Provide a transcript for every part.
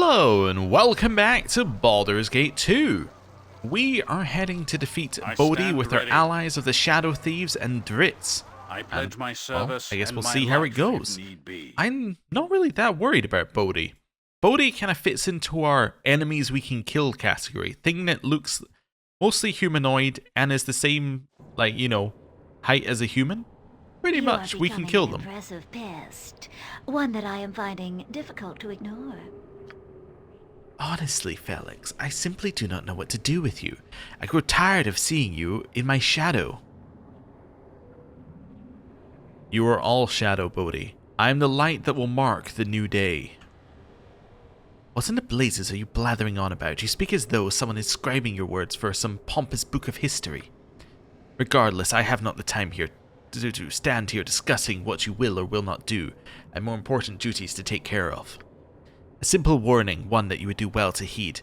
Hello and welcome back to Baldur's Gate 2. We are heading to defeat Bodhi with our allies of the Shadow Thieves and Dritz. I pledge my service. I guess we'll see how it goes. I'm not really that worried about Bodhi. Bodhi kind of fits into our enemies we can kill category. Thing that looks mostly humanoid and is the same, like, you know, height as a human. Pretty much we can kill them. Impressive pest, one that I am finding difficult to ignore. Honestly, Felix, I simply do not know what to do with you. I grow tired of seeing you in my shadow. You are all shadow, Bodhi. I am the light that will mark the new day. What in the blazes are you blathering on about? You speak as though someone is scribing your words for some pompous book of history. Regardless, I have not the time here to stand here discussing what you will or will not do, and more important duties to take care of. A simple warning, one that you would do well to heed.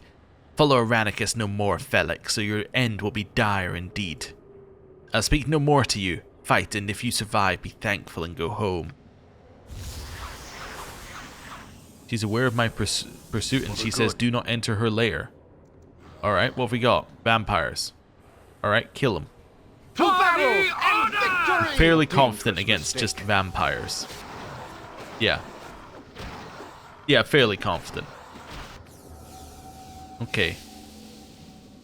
Follow Aranicus no more, Felix, or your end will be dire indeed. I'll speak no more to you. Fight, and if you survive, be thankful and go home. She's aware of my pursuit, and she says do not enter her lair. Alright, what have we got? Vampires. Alright, kill them. To battle and victory! I'm fairly confident against just vampires. Yeah. Yeah, fairly confident. Okay.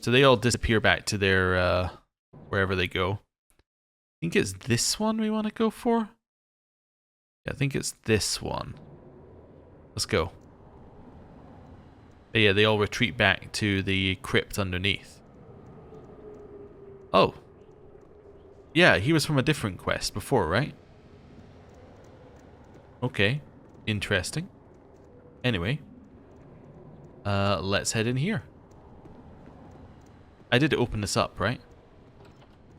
So they all disappear back to their, wherever they go. I think it's this one we want to go for. Yeah, I think it's this one. Let's go. But yeah, they all retreat back to the crypt underneath. Oh. Yeah, he was from a different quest before, right? Okay. Interesting. Anyway, let's head in here. I did open this up, right?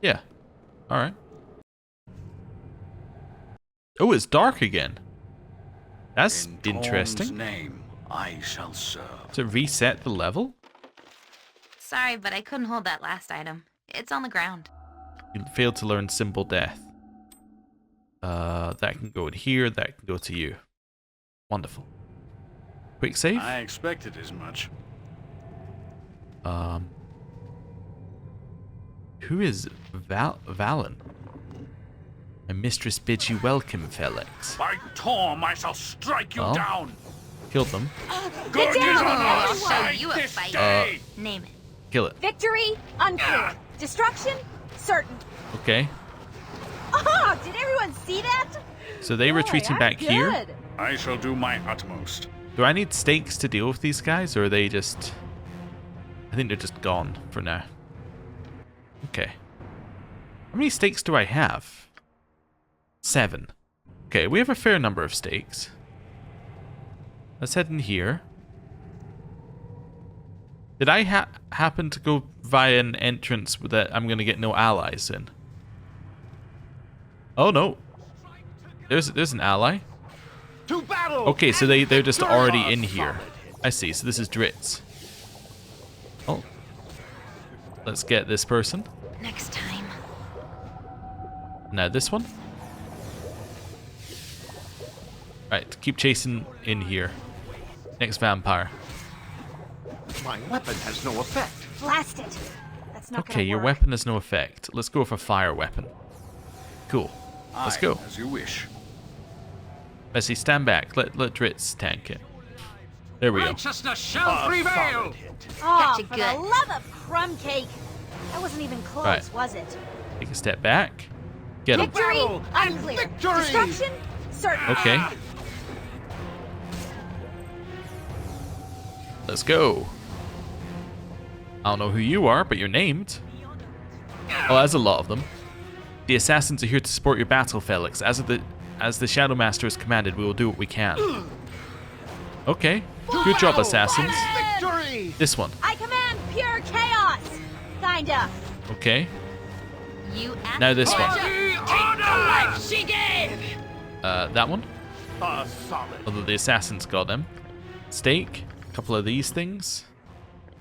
Yeah. Alright. Oh, it's dark again. That's interesting. In Torm's name, I shall serve. To reset the level? Sorry, but I couldn't hold that last item. It's on the ground. You failed to learn Symbol Death. That can go in here, that can go to you. Wonderful. Quick save? I expected as much. Who is Valen? My mistress bids you welcome, Felix. By Torm, I shall strike you down. Killed them. Good is on our I'll show side you a this fight. day. Name it. Kill it. Victory unclear. Destruction certain. Okay. Oh, did everyone see that? So they retreating back here. Good. I shall do my utmost. Do I need stakes to deal with these guys, or are they just... I think they're just gone for now. Okay. How many stakes do I have? 7. Okay, we have a fair number of stakes. Let's head in here. Did I happen to go via an entrance that I'm going to get no allies in? Oh, no. There's an ally. To battle! Okay, so they're just already in here. I see, so this is Dritz. Oh. Let's get this person. Next time. Now this one. Right, keep chasing in here. Next vampire. My weapon has no effect. Blast it. That's not Okay, your work. weapon has no effect. Let's go for fire weapon. Cool. Let's go. As you wish. Bessie, stand back. Let Dritz tank it. There we go. Righteousness shall prevail. Oh, Gotcha, for good. the love of crumb cake. That wasn't even close, Right. was it? Take a step back. Get him. Victory Battle and unclear. victory. Destruction certain. Okay. Let's go. I don't know who you are, but you're named. Oh, there's a lot of them. The assassins are here to support your battle, Felix. As the Shadow Master has commanded, we will do what we can. Okay. Good job, assassins. Victory! This one. I command pure chaos. Kinda. Okay. You act Now this one. Take the life she gave. That one. Solid. Although the assassins got him. Stake. A couple of these things.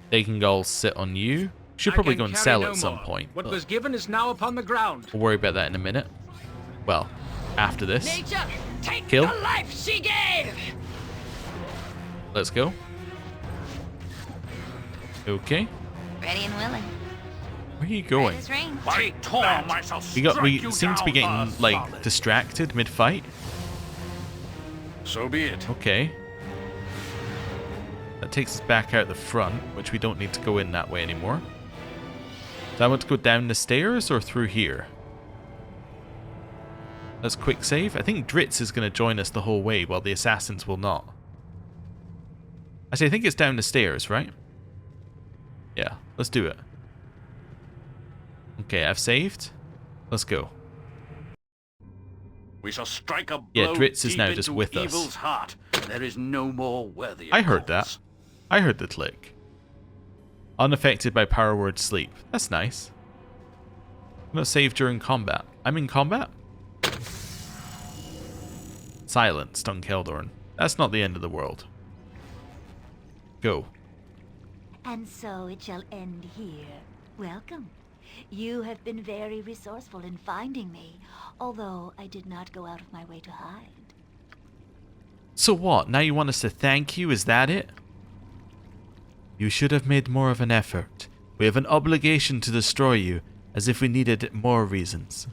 They can all sit on you. Should probably go and sell at some point. What but was given is now upon the ground. we'll worry about that in a minute. Well, after this. Nature, take Kill. the life she gave. Let's go. Okay. Ready and willing. Where are you Right going? as rain. Take Tom, I shall We strike you seem to be down. getting like distracted mid-fight. So be it. Okay. That takes us back out the front, which we don't need to go in that way anymore. Do I want to go down the stairs or through here? Let's quick save. I think Dritz is going to join us the whole way, while the assassins will not. Actually, I think it's down the stairs, right? Yeah, let's do it. Okay, I've saved. Let's go. We shall strike a blow Yeah, Dritz is deep now just into with us. evil's heart. There is no more worthy. I heard cause. that. I heard the click. Unaffected by power word sleep. That's nice. I'm not save during combat. I'm in combat? Silence, Stung Keldorn. That's not the end of the world. Go. And so it shall end here. Welcome. You have been very resourceful in finding me, although I did not go out of my way to hide. So what? Now you want us to thank you? Is that it? You should have made more of an effort. We have an obligation to destroy you, as if we needed more reasons.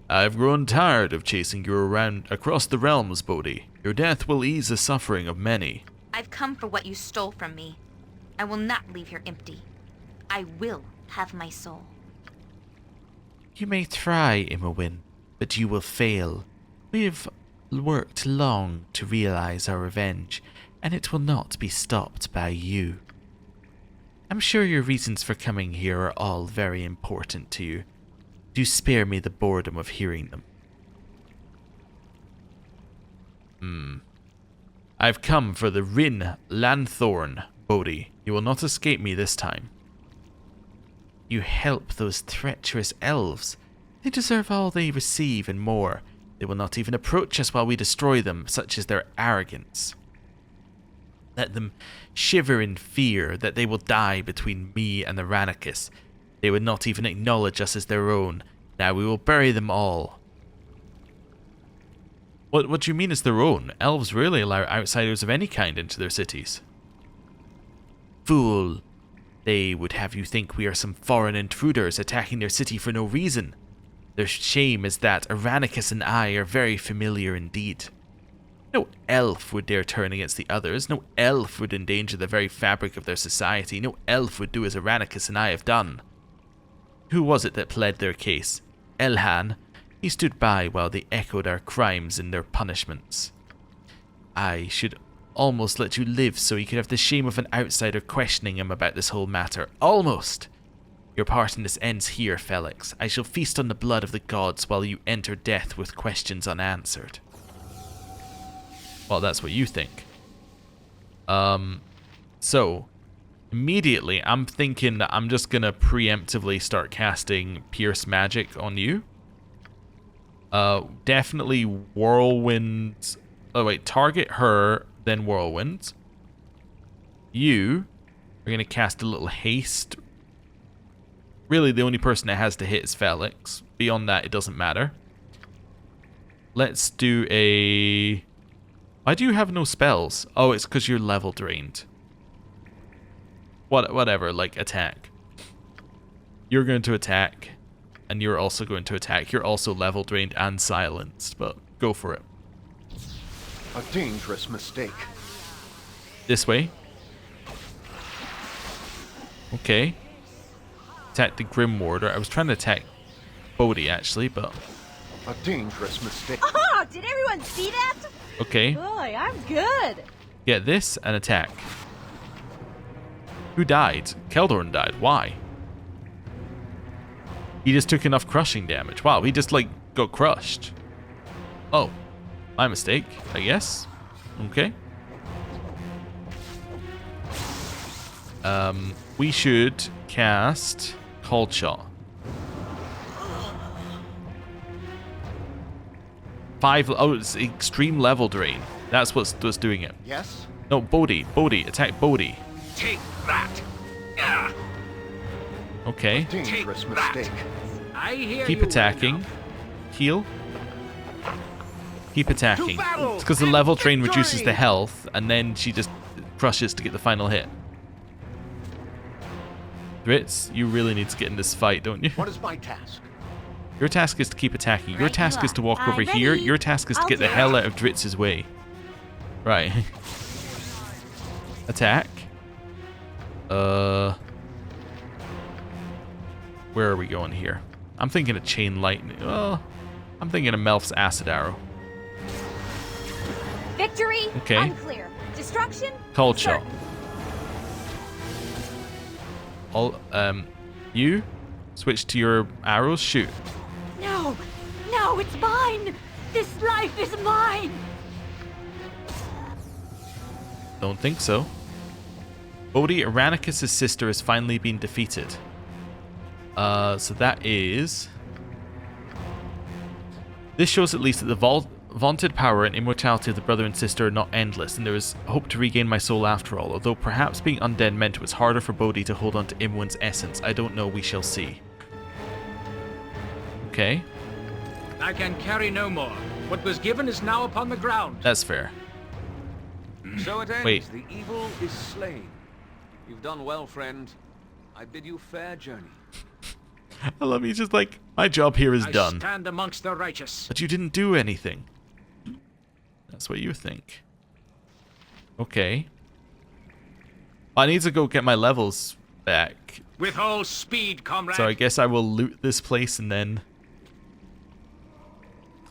I've grown tired of chasing you around across the realms, Bodhi. Your death will ease the suffering of many. I've come for what you stole from me. I will not leave here empty. I will have my soul. You may try, Imowin, but you will fail. We have worked long to realize our revenge, and it will not be stopped by you. I'm sure your reasons for coming here are all very important to you. Do spare me the boredom of hearing them. I've come for the Rin Lanthorn, Bodhi. You will not escape me this time. You help those treacherous elves. They deserve all they receive and more. They will not even approach us while we destroy them, such is their arrogance. Let them shiver in fear that they will die between me and the Ranicus. They would not even acknowledge us as their own. Now we will bury them all. What do you mean as their own? Elves rarely allow outsiders of any kind into their cities. Fool. They would have you think we are some foreign intruders attacking their city for no reason. Their shame is that Aranicus and I are very familiar indeed. No elf would dare turn against the others. No elf would endanger the very fabric of their society. No elf would do as Aranicus and I have done. Who was it that pled their case? Elhan. He stood by while they echoed our crimes and their punishments. I should almost let you live so you could have the shame of an outsider questioning him about this whole matter. Almost! Your part in this ends here, Felix. I shall feast on the blood of the gods while you enter death with questions unanswered. Well, that's what you think. So, immediately, I'm thinking that I'm just gonna preemptively start casting Pierce Magic on you. Definitely Whirlwind. Oh wait, target her, then Whirlwind. You are gonna cast a little haste. Really, the only person that has to hit is Felix. Beyond that, it doesn't matter. Let's do a... Why do you have no spells? Oh, it's because you're level drained. Whatever, like, attack. You're going to attack, and you're also going to attack. You're also level drained and silenced, but go for it. A dangerous mistake. This way. Okay. Attack the Grim Warder. I was trying to attack Bodhi, actually, but... A dangerous mistake. Oh, did everyone see that? Okay. Boy, I'm good. Get this and attack. Who died? Keldorn died. Why? He just took enough crushing damage. Wow, he just, like, got crushed. Oh. My mistake, I guess. Okay. We should cast Cold Shot. 5... Oh, it's extreme level drain. That's what's doing it. Yes? No, Bodhi. Bodhi. Attack Bodhi. Take that. Ah, Okay. Dangerous Take that. mistake. I hear Keep you, attacking. Heal. Keep attacking. To battle It's because the and level drain victory! reduces the health, and then she just crushes to get the final hit. Dritz, you really need to get in this fight, don't you? What is my task? Your task is to keep attacking. Your Right task you is to walk I'm over here. ready. Your task is to I'll get the do hell it. out of Dritz's way. Right. Attack. Where are we going here? I'm thinking of chain lightning. Oh, I'm thinking of Melf's acid arrow. Victory? Okay. Unclear. Destruction? Cold shot. Certain. All you switch to your arrows. Shoot. No! No, it's mine! This life is mine! Don't think so. Bodhi, Irenicus' sister, has finally been defeated. So that is... This shows at least that the vaunted power and immortality of the brother and sister are not endless, and there is hope to regain my soul after all, although perhaps being undead meant it was harder for Bodhi to hold on to Imwen's essence. I don't know, we shall see. Okay, I can carry no more. What was given is now upon the ground. that's fair. So it ends. Wait. The evil is slain. You've done well, friend. I bid you fair journey. I love you, just like, my job here is I done. stand amongst the righteous. But you didn't do anything. That's what you think. Okay. I need to go get my levels back. With all speed, comrade. So I guess I will loot this place and then...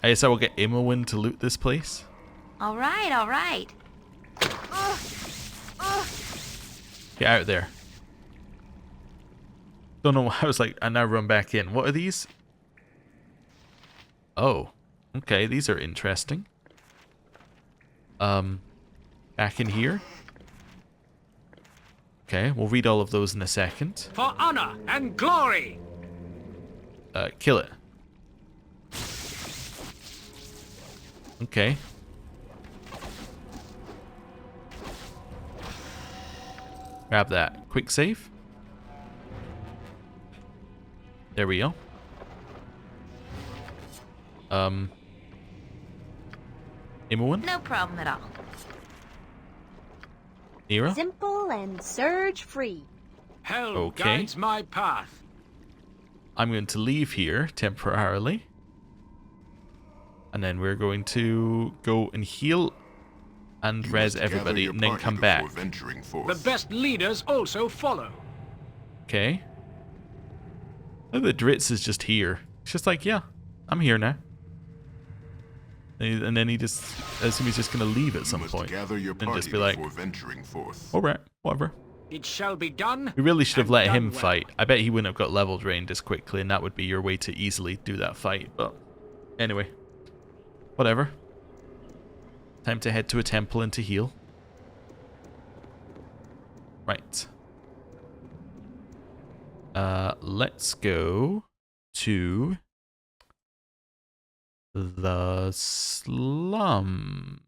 I guess I will get Imowen to loot this place. All right, all right. Get out there. Don't know why I was like, I now run back in. What are these? Oh. Okay, these are interesting. Back in here. Okay, we'll read all of those in a second. For honor and glory. Kill it. Okay. Grab that. Quick save. There we go. Imowen? No problem at all. Nero? Simple and surge free. Hell Okay. guides my path. I'm going to leave here temporarily. And then we're going to go and heal and res everybody and then come back. The best leaders also follow. Okay. Look, the Dritz is just here. It's just like, yeah, I'm here now. And then he just, I assume he's just going to leave at some point. And just be like, alright, whatever. It shall be done. We really should have and let done him well. fight. I bet he wouldn't have got level drained as quickly, and that would be your way to easily do that fight. But anyway, whatever. Time to head to a temple and to heal. Right. Let's go to the slums.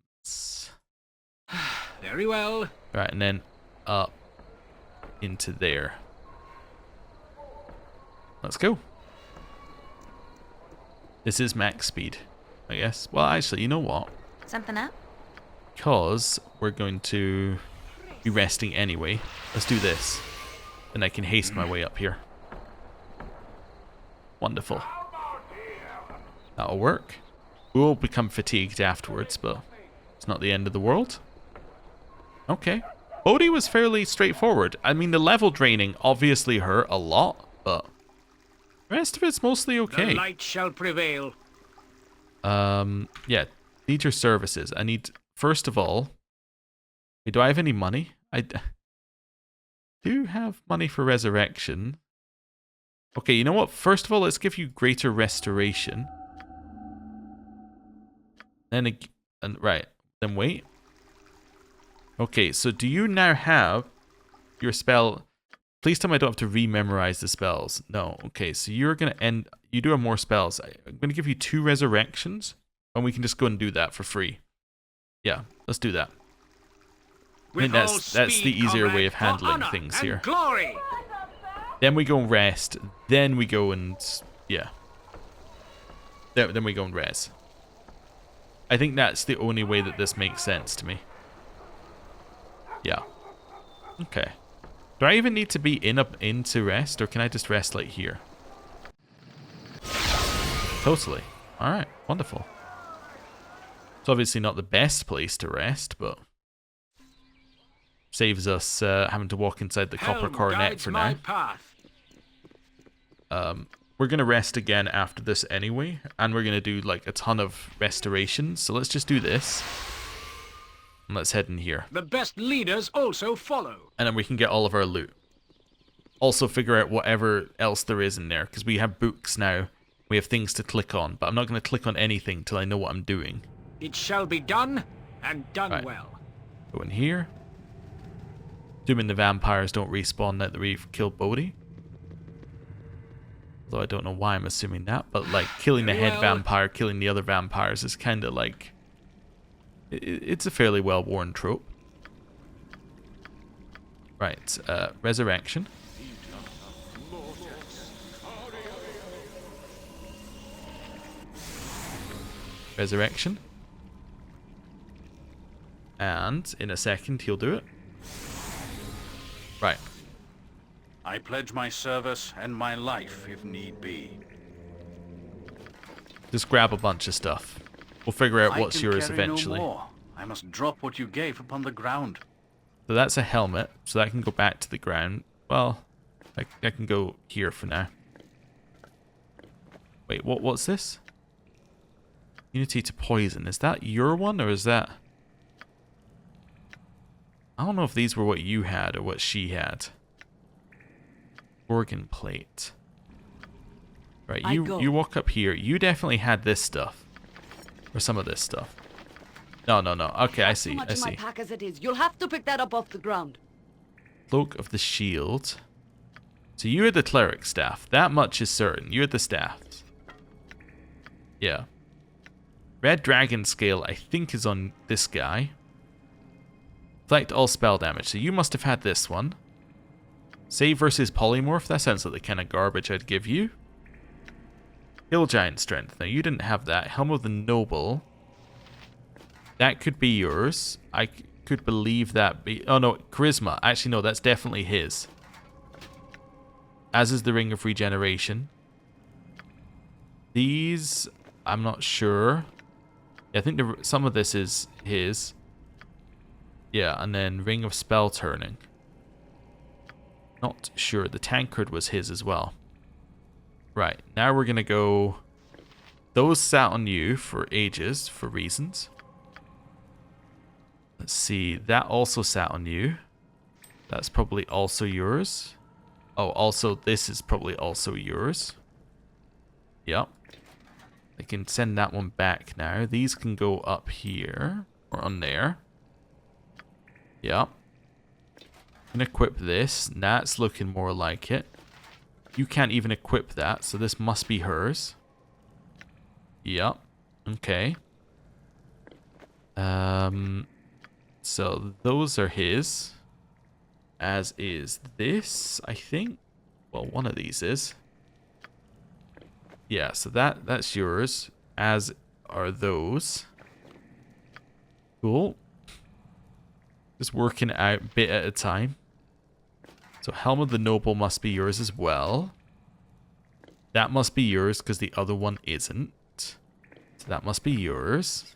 Very well. Right, and then up into there. Let's go. This is max speed, I guess. Well, actually, you know what? Something up? Because we're going to be resting anyway. Let's do this. Then I can haste my way up here. Wonderful. That'll work. We will become fatigued afterwards, but it's not the end of the world. Okay. Bodhi was fairly straightforward. I mean, the level draining obviously hurt a lot, but the rest of it's mostly okay. The light shall prevail. Yeah. Need your services. I need, first of all, wait, do I have any money? I do have money for resurrection. Okay, you know what? First of all, let's give you greater restoration. Then, right. Then wait. Okay, so do you now have your spell? Please tell me I don't have to rememorize the spells. No. Okay, so you're going to end... You do have more spells. I'm going to give you 2 resurrections, and we can just go and do that for free. Yeah, let's do that. I think that's the easier way of handling things here. Glory. Then we go and rest. Then we go and... Yeah. Then we go and res. I think that's the only way that this makes sense to me. Yeah. Okay. Do I even need to be in to rest, or can I just rest like here? Totally. Alright, wonderful. It's obviously not the best place to rest, but saves us having to walk inside the copper Helm coronet guides for my now. path. We're going to rest again after this anyway, and we're going to do like a ton of restorations, so let's just do this. And let's head in here. The best leaders also follow. And then we can get all of our loot. Also figure out whatever else there is in there, because we have books now. We have things to click on, but I'm not going to click on anything till I know what I'm doing. It shall be done, and done Right. well. Go in here. Assuming the vampires don't respawn now that we've killed Bodhi. Although I don't know why I'm assuming that, but like killing the head Well- vampire, killing the other vampires is kind of like... It's a fairly well-worn trope. Right, resurrection. Resurrection. And in a second he'll do it. Right. I pledge my service and my life if need be. Just grab a bunch of stuff. We'll figure out I what's can yours carry eventually. No more. I must drop what you gave upon the ground. So that's a helmet, so that can go back to the ground. Well, I can go here for now. Wait, what's this? Immunity to poison. Is that your one, or is that... I don't know if these were what you had or what she had. Organ plate. Right, you walk up here. You definitely had this stuff. Or some of this stuff. No. Okay, I see. I see. Pack as it is. You'll have to pick that up off the ground. Cloak of the Shield. So you had the cleric staff. That much is certain. You had the staffs. Yeah. Red Dragon Scale, I think, is on this guy. Deflect all spell damage. So you must have had this one. Save versus Polymorph. That sounds like the kind of garbage I'd give you. Hill Giant Strength. Now, you didn't have that. Helm of the Noble. That could be yours. I could believe that be... Oh, no. Charisma. Actually, no. That's definitely his. As is the Ring of Regeneration. These... I'm not sure. I think some of this is his. Yeah, and then Ring of Spell Turning. Not sure. The tankard was his as well. Right, now we're going to go... Those sat on you for ages, for reasons. Let's see, that also sat on you. That's probably also yours. Oh, also, this is probably also yours. Yep. I can send that one back now. These can go up here, or on there. Yep. Can equip this. That's looking more like it. You can't even equip that, so this must be hers. Yep. Okay. So those are his. As is this, I think. Well, one of these is. Yeah, so that's yours. As are those. Cool. Just working out bit at a time. So Helm of the Noble must be yours as well. That must be yours because the other one isn't. So that must be yours.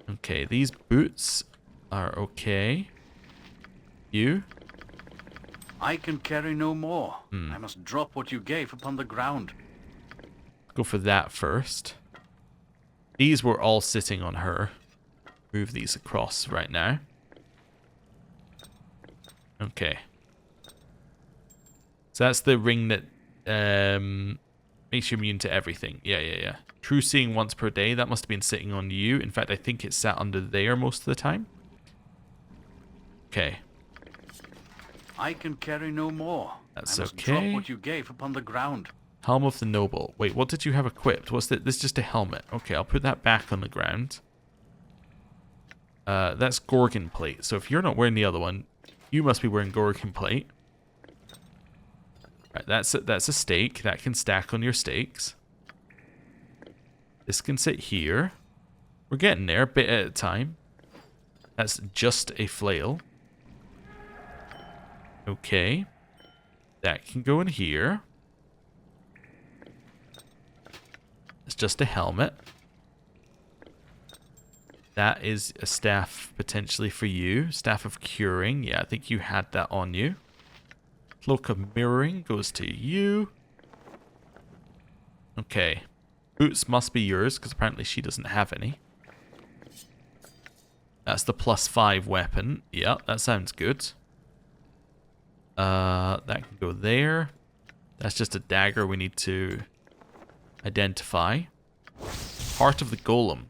Okay, these boots are okay. You? I can carry no more. I must drop what you gave upon the ground. Go for that first. These were all sitting on her. Move these across right now. Okay. So that's the ring that makes you immune to everything. Yeah. True Seeing once per day. That must have been sitting on you. In fact, I think it sat under there most of the time. Okay. I can carry no more. That's I must okay. drop what you gave upon the ground. Helm of the Noble. Wait, what did you have equipped? What's that? This is just a helmet. Okay, I'll put that back on the ground. That's Gorgon Plate. So if you're not wearing the other one, you must be wearing Gorgon Plate. Right, that's a stake. That can stack on your stakes. This can sit here. We're getting there, a bit at a time. That's just a flail. Okay. That can go in here. It's just a helmet. That is a staff potentially for you. Staff of Curing. Yeah, I think you had that on you. Cloak of Mirroring goes to you. Okay. Boots must be yours, because apparently she doesn't have any. That's the +5 weapon. Yeah, that sounds good. That can go there. That's just a dagger we need to identify. Heart of the Golem.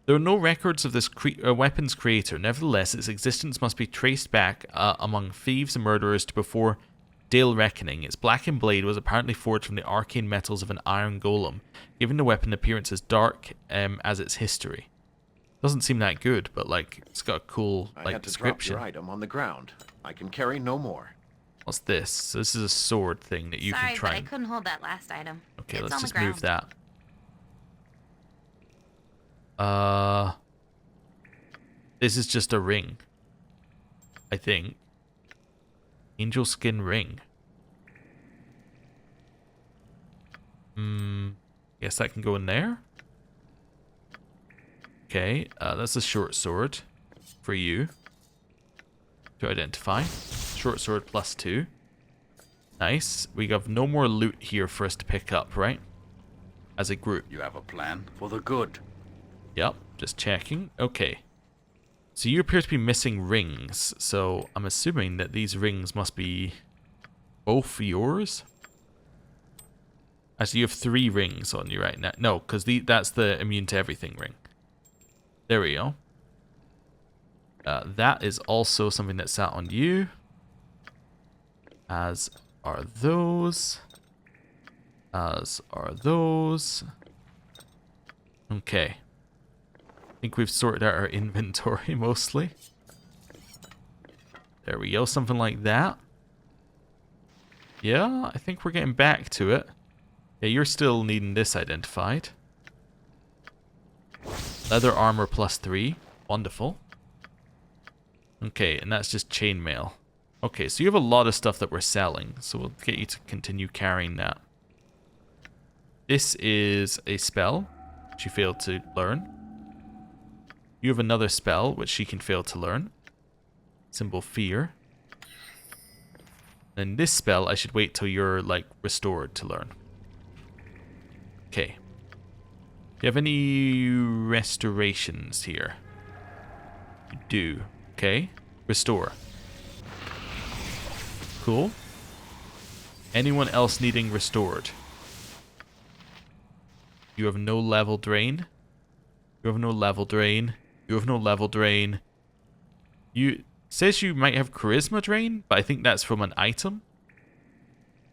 There are no records of this weapon's creator. Nevertheless, its existence must be traced back among thieves and murderers to before Dale Reckoning. Its blackened blade was apparently forged from the arcane metals of an iron golem, giving the weapon appearance as dark as its history. Doesn't seem that good, but like it's got a cool I had to description. drop your item on the ground. I can carry no more. What's this? So this is a sword thing that you Sorry, can try. but I couldn't hold that last item. Okay, It's let's on the just move ground. that. This is just a ring. I think. Angel skin ring. Guess that can go in there. Okay, that's a short sword for you to identify. Short sword +2. Nice. We have no more loot here for us to pick up, right? As a group. You have a plan for the good. Yep, just checking. Okay. So you appear to be missing rings, so I'm assuming that these rings must be both yours? Actually, you have 3 rings on you right now. No, because that's the immune to everything ring. There we go. That is also something that sat on you. As are those. As are those. Okay. I think we've sorted out our inventory mostly. There we go, something like that. Yeah, I think we're getting back to it. Yeah, you're still needing this identified. Leather armor +3. Wonderful. Okay, and that's just chainmail. Okay, so you have a lot of stuff that we're selling, so we'll get you to continue carrying that. This is a spell, which you failed to learn. You have another spell, which she can fail to learn. Symbol Fear. And this spell, I should wait till you're, like, restored to learn. Okay. Do you have any restorations here? You do. Okay. Restore. Cool. Anyone else needing restored? You have no level drain. You have no level drain. You have no level drain. You says you might have charisma drain, but I think that's from an item.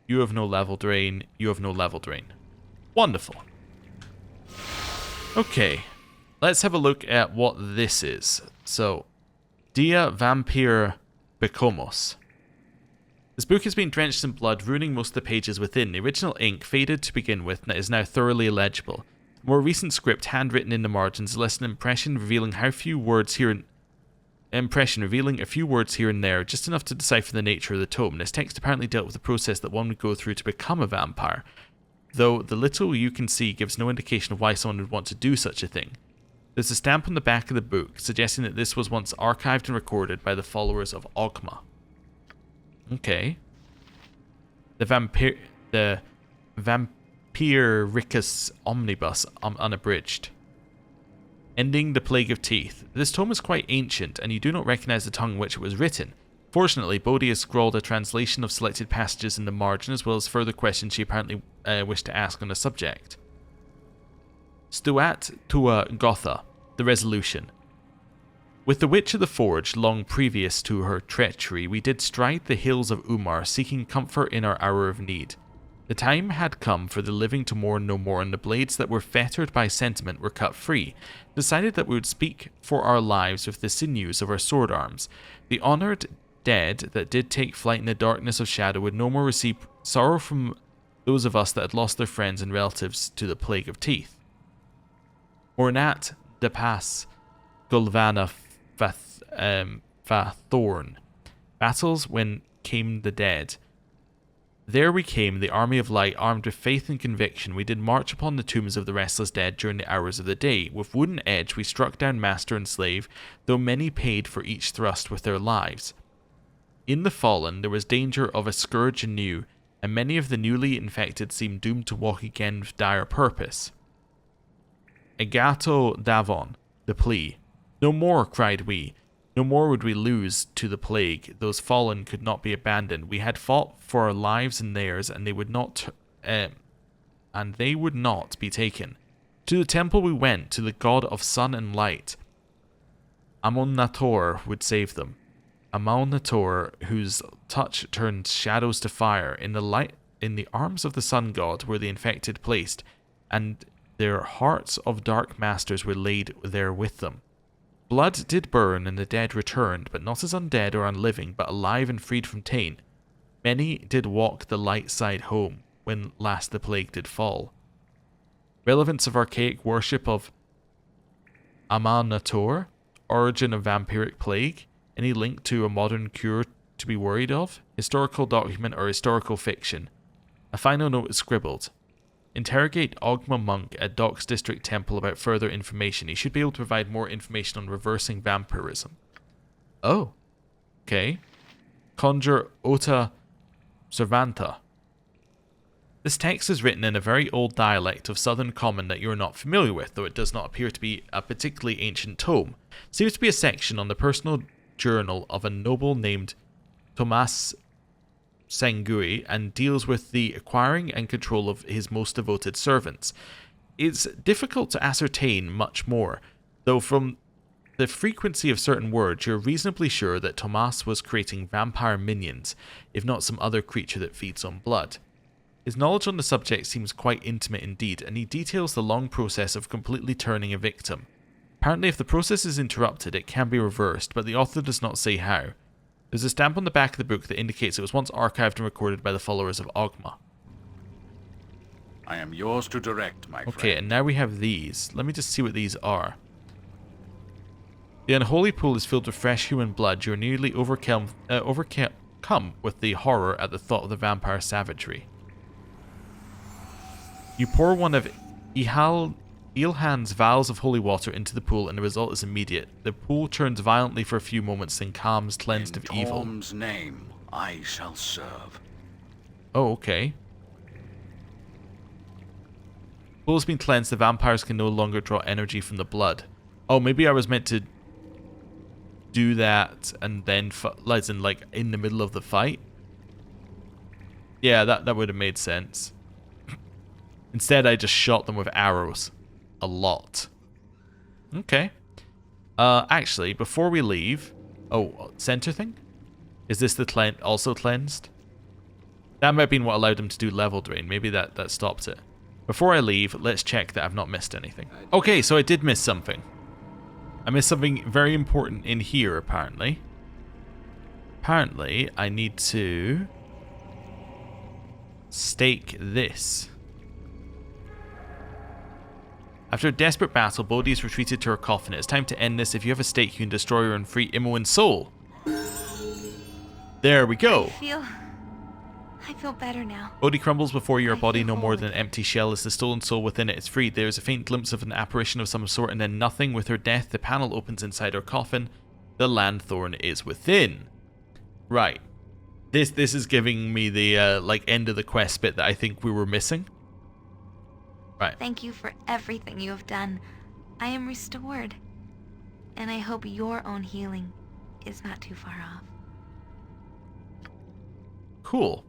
You have no level drain. You have no level drain. Wonderful. Okay. Let's have a look at what this is. So, Dia Vampire Becomos. This book has been drenched in blood, ruining most of the pages within. The original ink, faded to begin with, is now thoroughly illegible. More recent script, handwritten in the margins, less an impression revealing a few words here and there, just enough to decipher the nature of the tome. This text apparently dealt with the process that one would go through to become a vampire, though the little you can see gives no indication of why someone would want to do such a thing. There's a stamp on the back of the book, suggesting that this was once archived and recorded by the followers of Ogma. Okay. The Vampiricus Omnibus, unabridged. Ending the Plague of Teeth. This tome is quite ancient, and you do not recognize the tongue in which it was written. Fortunately, Bodhi has scrawled a translation of selected passages in the margin, as well as further questions she apparently wished to ask on the subject. Stuat Tua Gotha, the resolution. With the Witch of the Forge, long previous to her treachery, we did stride the hills of Umar, seeking comfort in our hour of need. The time had come for the living to mourn no more, and the blades that were fettered by sentiment were cut free. Decided that we would speak for our lives with the sinews of our sword arms. The honoured dead that did take flight in the darkness of shadow would no more receive sorrow from those of us that had lost their friends and relatives to the Plague of Teeth. Ornat de Pas, Gulvana Fathorn. Battles when came the dead. There we came, the army of light, armed with faith and conviction. We did march upon the tombs of the restless dead during the hours of the day. With wooden edge we struck down master and slave, though many paid for each thrust with their lives. In the fallen there was danger of a scourge anew, and many of the newly infected seemed doomed to walk again with dire purpose. Egato davon, the plea. No more, cried we. No more would we lose to the plague. Those fallen could not be abandoned. We had fought for our lives and theirs, and they would not be taken. To the temple we went, to the god of sun and light. Amon Nator would save them. Amon Nator, whose touch turned shadows to fire. In the arms of the sun god were the infected placed, and their hearts of dark masters were laid there with them. Blood did burn, and the dead returned, but not as undead or unliving, but alive and freed from taint. Many did walk the light side home, when last the plague did fall. Relevance of archaic worship of Aman Nator, origin of vampiric plague, any link to a modern cure to be worried of, historical document or historical fiction. A final note is scribbled. Interrogate Ogma Monk at Doc's District Temple about further information. He should be able to provide more information on reversing vampirism. Oh. Okay. Conjure Ota Servanta. This text is written in a very old dialect of Southern Common that you are not familiar with, though it does not appear to be a particularly ancient tome. It seems to be a section on the personal journal of a noble named Tomas Sangui, and deals with the acquiring and control of his most devoted servants. It's difficult to ascertain much more, though from the frequency of certain words you're reasonably sure that Tomas was creating vampire minions, if not some other creature that feeds on blood. His knowledge on the subject seems quite intimate indeed, and he details the long process of completely turning a victim. Apparently if the process is interrupted it can be reversed, but the author does not say how. There's a stamp on the back of the book that indicates it was once archived and recorded by the followers of Ogma. I am yours to direct, my friend. Okay, and now we have these. Let me just see what these are. The unholy pool is filled with fresh human blood. You are nearly overcome with the horror at the thought of the vampire savagery. You pour one of Ilhan's vials of holy water into the pool, and the result is immediate. The pool churns violently for a few moments, then calms, cleansed of evil. In Tom's name, I shall serve. Oh, okay. Pool has been cleansed. The vampires can no longer draw energy from the blood. Oh, maybe I was meant to do that and then, as in, like, in the middle of the fight. Yeah, that would have made sense. Instead, I just shot them with arrows. A lot. Okay. Actually, before we leave... Oh, center thing? Is this the also cleansed? That might have been what allowed him to do level drain. Maybe that stopped it. Before I leave, let's check that I've not missed anything. Okay, so I did miss something. I missed something very important in here, apparently. Apparently, I need to... stake this. After a desperate battle, Bodhi has retreated to her coffin. It's time to end this. If you have a stake, you can destroy her and free Imoen's soul. There we go. I feel better now. Bodhi crumbles before your body, no more than an empty shell. As the stolen soul within it is freed, there is a faint glimpse of an apparition of some sort, and then nothing. With her death, the panel opens inside her coffin. The Lanthorn is within. Right. This is giving me the like end of the quest bit that I think we were missing. Right. Thank you for everything you have done. I am restored. And I hope your own healing is not too far off. Cool.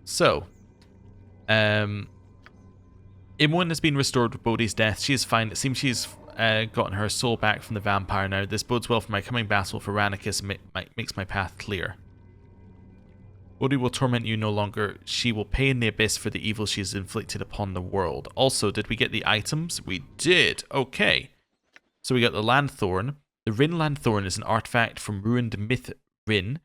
So, Imoen has been restored with Bodhi's death. She is fine. It seems she's gotten her soul back from the vampire now. This bodes well for my coming battle for Ranicus and makes my path clear. Bodhi will torment you no longer. She will pay in the abyss for the evil she has inflicted upon the world. Also, did we get the items? We did. Okay. So we got the Lanthorn. The Rin Lanthorn is an artifact from ruined myth. Rin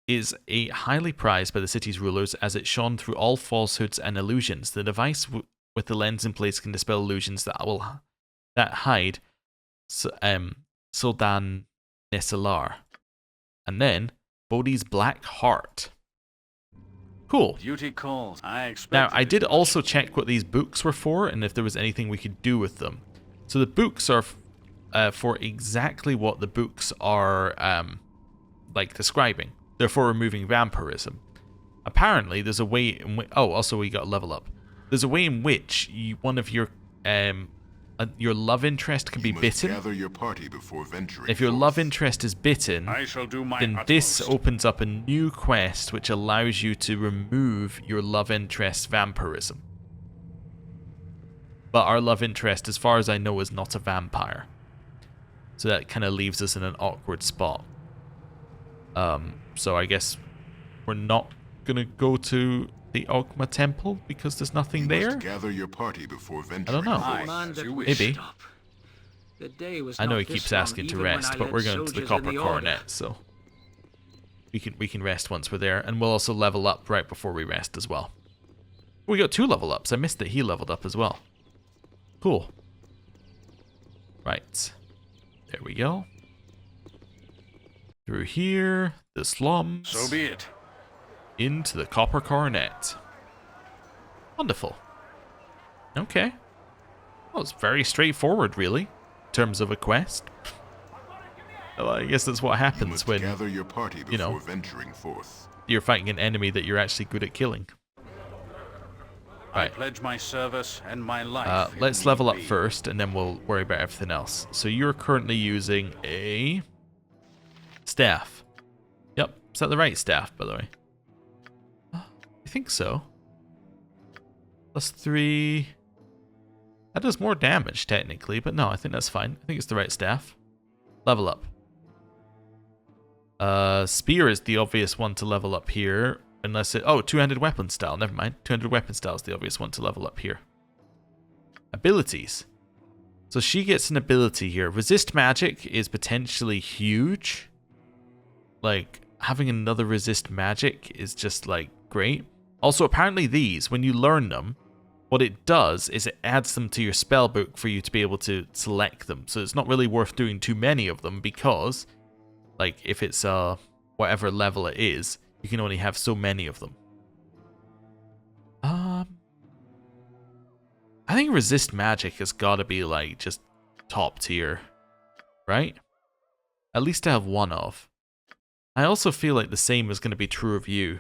is a highly prized by the city's rulers as it shone through all falsehoods and illusions. The device with the lens in place can dispel illusions that hide Soldan Nesalar. And then Bodhi's Black Heart. Cool. Duty calls. I expect. Now, I did also check what these books were for and if there was anything we could do with them. So the books are for exactly what the books are like describing. They're for removing vampirism. Apparently, there's a way in which... Oh, also we got a level up. There's a way in which one of your love interest can be bitten. Gather your party before venturing If your forth. love interest is bitten, I shall do my then utmost. this opens up a new quest which allows you to remove your love interest's vampirism. But our love interest, as far as I know, is not a vampire. So that kind of leaves us in an awkward spot. So I guess we're not going to go to the Ogma Temple because there's nothing You there? must gather your party before venturing I don't know. forth. Command that we Maybe. stop. The day was I know not he this keeps long, asking to even when rest, I but led we're going to the soldiers in Copper the Order. Coronet, so we can rest once we're there, and we'll also level up right before we rest as well. We got 2 level ups. I missed that he leveled up as well. Cool. Right. There we go. Through here, the slums. So be it. Into the Copper Coronet. Wonderful. Okay. Well, it's very straightforward, really, in terms of a quest. Well, I guess that's what You happens must when gather your party before you know, venturing forth. you're fighting an enemy that you're actually good at killing. I Right. pledge my service and my life. if Let's need level up be. first, and then we'll worry about everything else. So you're currently using a staff. Yep. Is that the right staff, by the way? I think so. +3. That does more damage, technically, but no, I think that's fine. I think it's the right staff. Level up. Spear is the obvious one to level up here. Unless it... Oh, two-handed weapon style. Never mind. Two-handed weapon style is the obvious one to level up here. Abilities. So she gets an ability here. Resist magic is potentially huge. Like, having another resist magic is just, like, great. Also, apparently these, when you learn them, what it does is it adds them to your spellbook for you to be able to select them. So it's not really worth doing too many of them because, like, if it's whatever level it is, you can only have so many of them. I think resist magic has got to be, like, just top tier, right? At least to have one of. I also feel like the same is going to be true of you.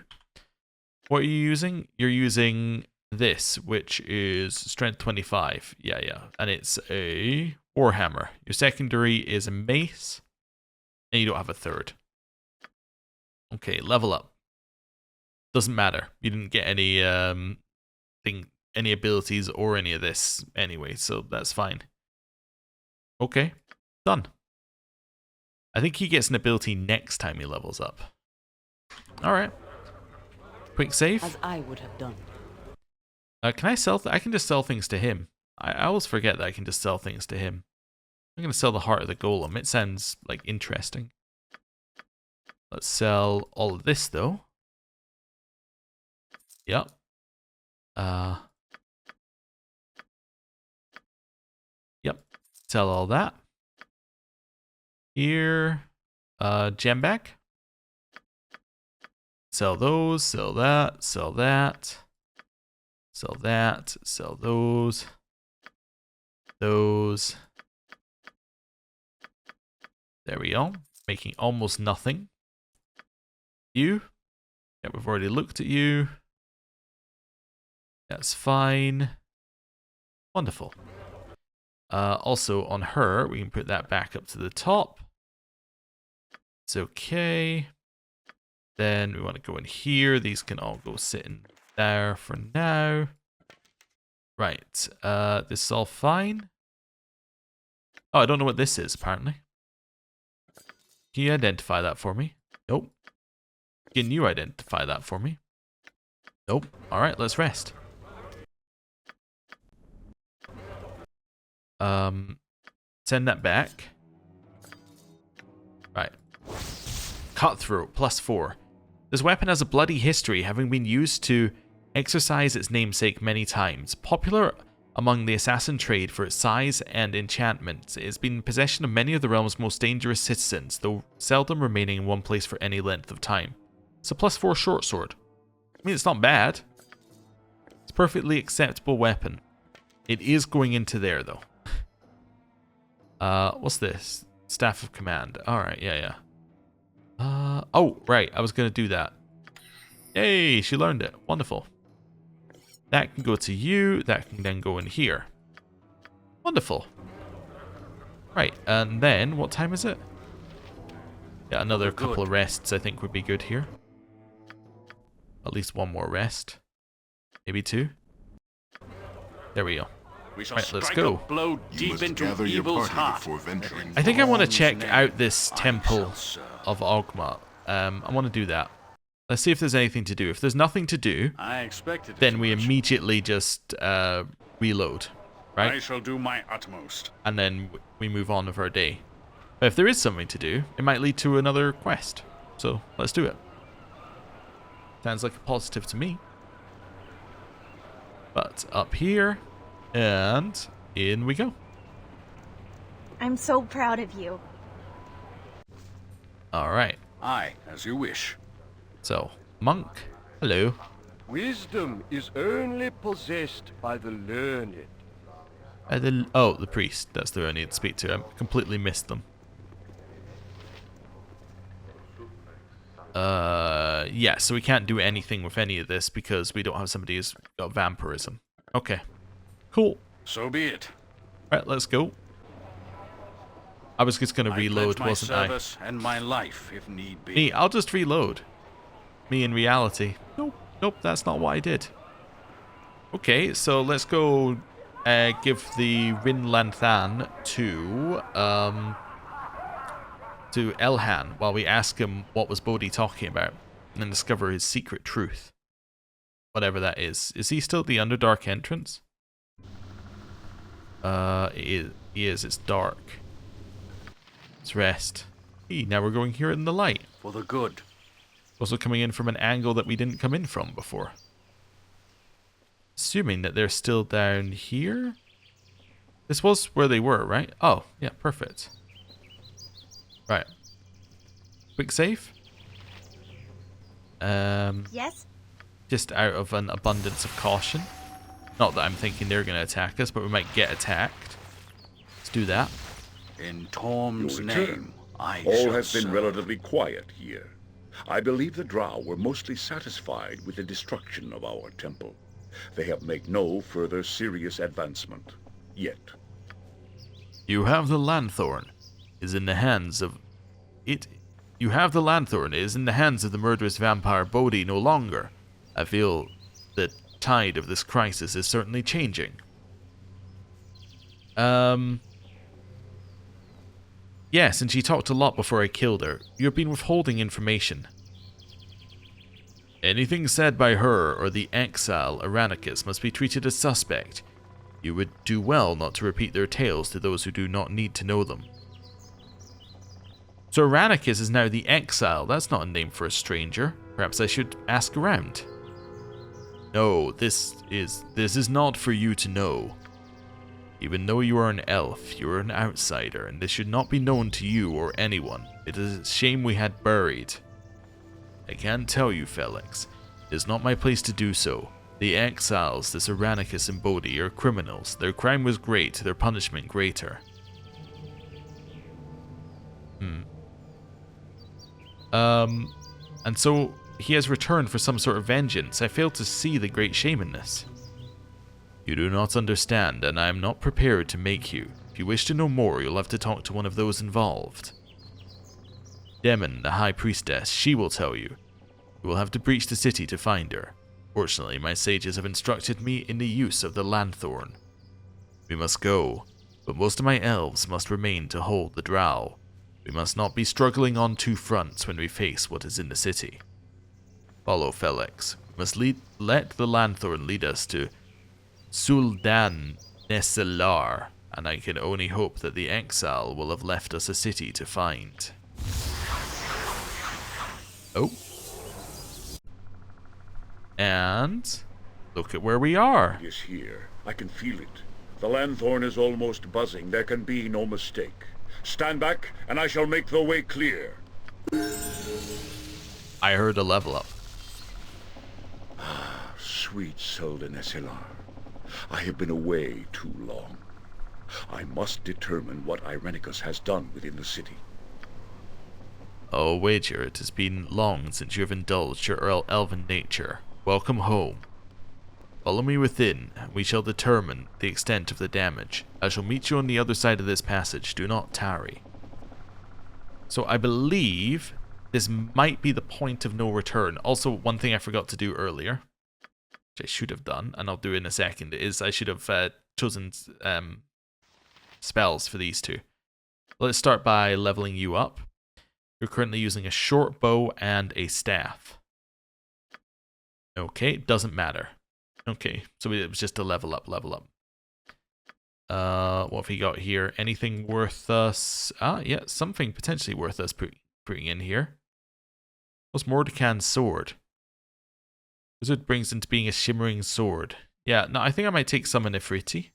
What are you using? You're using this, which is strength 25. Yeah. And it's a warhammer. Your secondary is a mace, and you don't have a third. Okay, level up. Doesn't matter. You didn't get any any abilities or any of this anyway, so that's fine. Okay, done. I think he gets an ability next time he levels up. All right. Quick save. As I would have done. Can I sell? I can just sell things to him. I always forget that I can just sell things to him. I'm gonna sell the heart of the golem. It sounds like interesting. Let's sell all of this though. Yep. Yep. Sell all that. Here. Gem back. Sell those. Sell that. Sell that. Sell that. Sell those. Those. There we go. Making almost nothing. You. Yeah, we've already looked at you. That's fine. Wonderful. Also on her, we can put that back up to the top. It's okay. Then we want to go in here. These can all go sit in there for now. Right. This is all fine. Oh, I don't know what this is, apparently. Can you identify that for me? Nope. Can you identify that for me? Nope. Alright, let's rest. Send that back. Right. Cutthroat, +4. This weapon has a bloody history, having been used to exercise its namesake many times. Popular among the assassin trade for its size and enchantments. It has been in possession of many of the realm's most dangerous citizens, though seldom remaining in one place for any length of time. It's a +4 short sword. I mean, it's not bad. It's a perfectly acceptable weapon. It is going into there, though. What's this? Staff of Command. Alright, yeah. Oh, right. I was going to do that. Yay, she learned it. Wonderful. That can go to you. That can then go in here. Wonderful. Right, and then, what time is it? Yeah, another couple of rests I think would be good here. At least one more rest. Maybe 2. There we go. We shall Right, let's strike go. a blow You deep must into gather your evil's party heart. before venturing. I think I want to Dawn's check name out this I temple shall serve. of Ogma. I want to do that. Let's see if there's anything to do. If there's nothing to do, I expected it. then we much. immediately just reload, right? I shall do my utmost. And then we move on with our day. But if there is something to do, it might lead to another quest. So let's do it. Sounds like a positive to me. But up here, and in we go. I'm so proud of you. All right. Aye, as you wish. So, monk, hello. Wisdom is only possessed by the learned. The priest. That's who I need to speak to. I completely missed them. Yeah, so we can't do anything with any of this because we don't have somebody who's got vampirism. Okay. Cool. So be it. Right, let's go. I was just going to reload, pledge my wasn't I? service and my life, if need be. Me, I'll just reload. Me in reality. Nope, that's not what I did. Okay, so let's go give the Rinlanthan to Elhan while we ask him what was Bodhi talking about and then discover his secret truth. Whatever that is. Is he still at the Underdark entrance? He is. It's dark. Let's rest. Hey, now we're going here in the light. For the good. Also coming in from an angle that we didn't come in from before. Assuming that they're still down here? This was where they were, right? Oh, yeah, perfect. Right. Quick save? Yes? Just out of an abundance of caution. Not that I'm thinking they're going to attack us, but we might get attacked. Let's do that. In Torm's Your return. name, I All shall has been serve. relatively quiet here. I believe the Drow were mostly satisfied with the destruction of our temple. They have made no further serious advancement. Yet. You have the Lanthorn. Is in the hands of it. You have the Lanthorn. It is in the hands of the murderous vampire Bodhi no longer. I feel the tide of this crisis is certainly changing. Yes, and she talked a lot before I killed her. You have been withholding information. Anything said by her or the exile Aranicus must be treated as suspect. You would do well not to repeat their tales to those who do not need to know them. So Aranicus is now the exile. That's not a name for a stranger. Perhaps I should ask around. No, this is not for you to know. Even though you are an elf, you are an outsider, and this should not be known to you or anyone. It is a shame we had buried. I can't tell you, Felix. It is not my place to do so. The exiles, this Aranicus and Bodhi, are criminals. Their crime was great, their punishment greater. And so he has returned for some sort of vengeance. I fail to see the great shame in this. You do not understand, and I am not prepared to make you. If you wish to know more, you'll have to talk to one of those involved. Demon, the High Priestess, she will tell you. You will have to breach the city to find her. Fortunately, my sages have instructed me in the use of the Lanthorn. We must go, but most of my elves must remain to hold the Drow. We must not be struggling on two fronts when we face what is in the city. Follow Felix. We must let the Lanthorn lead us to Suldan Nesselar, and I can only hope that the exile will have left us a city to find. Oh. And look at where we are. It is here. I can feel it. The lanthorn is almost buzzing. There can be no mistake. Stand back, and I shall make the way clear. I heard a level up. Sweet Soldan Esilar, I have been away too long. I must determine what Irenicus has done within the city. Oh, wager, it has been long since you have indulged your elven nature. Welcome home. Follow me within, and we shall determine the extent of the damage. I shall meet you on the other side of this passage. Do not tarry. So I believe this might be the point of no return. Also, one thing I forgot to do earlier, which I should have done, and I'll do in a second, is I should have chosen spells for these two. Let's start by leveling you up. You're currently using a short bow and a staff. Okay, doesn't matter. Okay, so it was just a level up. What have we got here? Anything worth us? Yeah, something potentially worth us putting in here. What's Mordecai's sword? Wizard brings into being a shimmering sword. Yeah, no, I think I might take Summon Ifriti.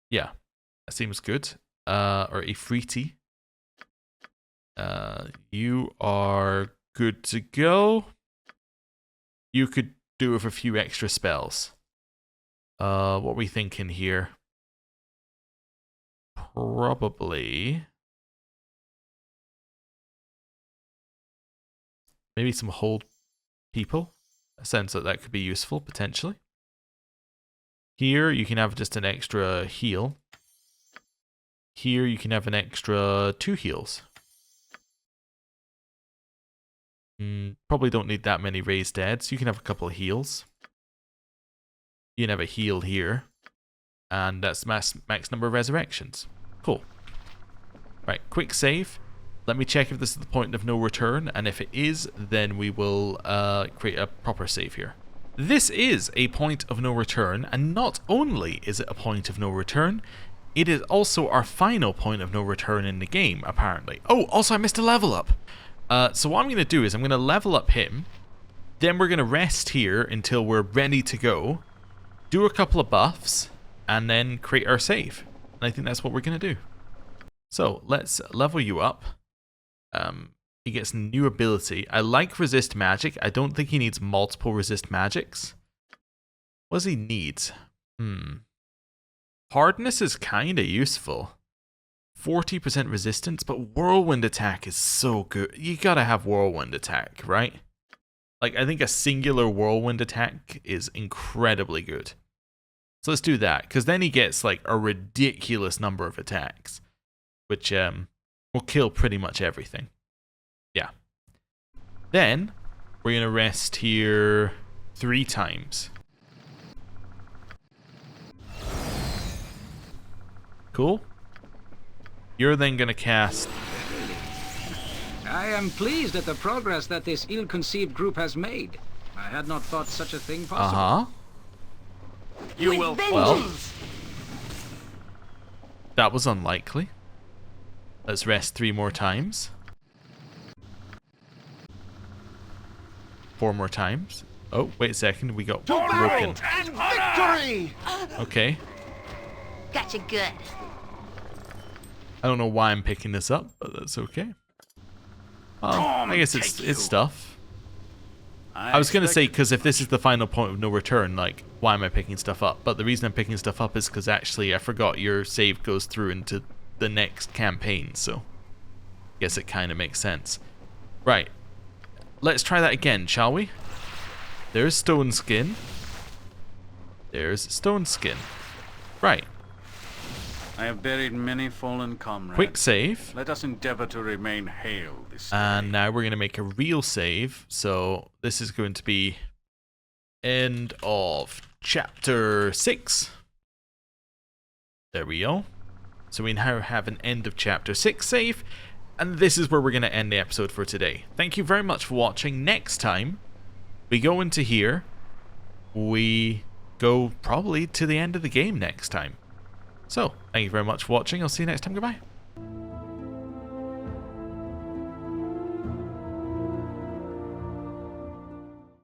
Yeah, that seems good. Or Ifriti. You are good to go. You could do with a few extra spells. What are we thinking here? Probably maybe some hold people. A sense that could be useful potentially. Here you can have just an extra heal. Here you can have an extra 2 heals. Probably don't need that many raised deads. You can have a couple of heals. You can have a heal here. And that's max number of resurrections. Cool. Right, quick save. Let me check if this is the point of no return. And if it is, then we will create a proper save here. This is a point of no return. And not only is it a point of no return, it is also our final point of no return in the game, apparently. Oh, also I missed a level up. So what I'm going to do is I'm going to level up him, then we're going to rest here until we're ready to go, do a couple of buffs, and then create our save. And I think that's what we're going to do. So let's level you up. He gets a new ability. I like resist magic. I don't think he needs multiple resist magics. What does he need? Hardness is kind of useful. 40% resistance, but whirlwind attack is so good. You gotta have whirlwind attack, right? Like, I think a singular whirlwind attack is incredibly good. So let's do that, because then he gets like a ridiculous number of attacks, which will kill pretty much everything. Yeah. Then we're gonna rest here 3 times. Cool. You're then going to cast... I am pleased at the progress that this ill-conceived group has made. I had not thought such a thing possible. You will... Well, that was unlikely. Let's rest 3 more times. 4 more times. Oh, wait a second. We got broken. And victory! Okay. Gotcha good. I don't know why I'm picking this up, but that's okay. I guess it's stuff. I was going to say, because if this is the final point of no return, like, why am I picking stuff up? But the reason I'm picking stuff up is because actually I forgot your save goes through into the next campaign, so I guess it kind of makes sense. Right. Let's try that again, shall we? There's Stone Skin. There's Stone Skin. Right. I have buried many fallen comrades. Quick save. Let us endeavor to remain hale this day. And now we're going to make a real save. So this is going to be end of chapter 6. There we go. So we now have an end of chapter 6 save. And this is where we're going to end the episode for today. Thank you very much for watching. Next time, we go into here. We go probably to the end of the game next time. So, thank you very much for watching. I'll see you next time. Goodbye.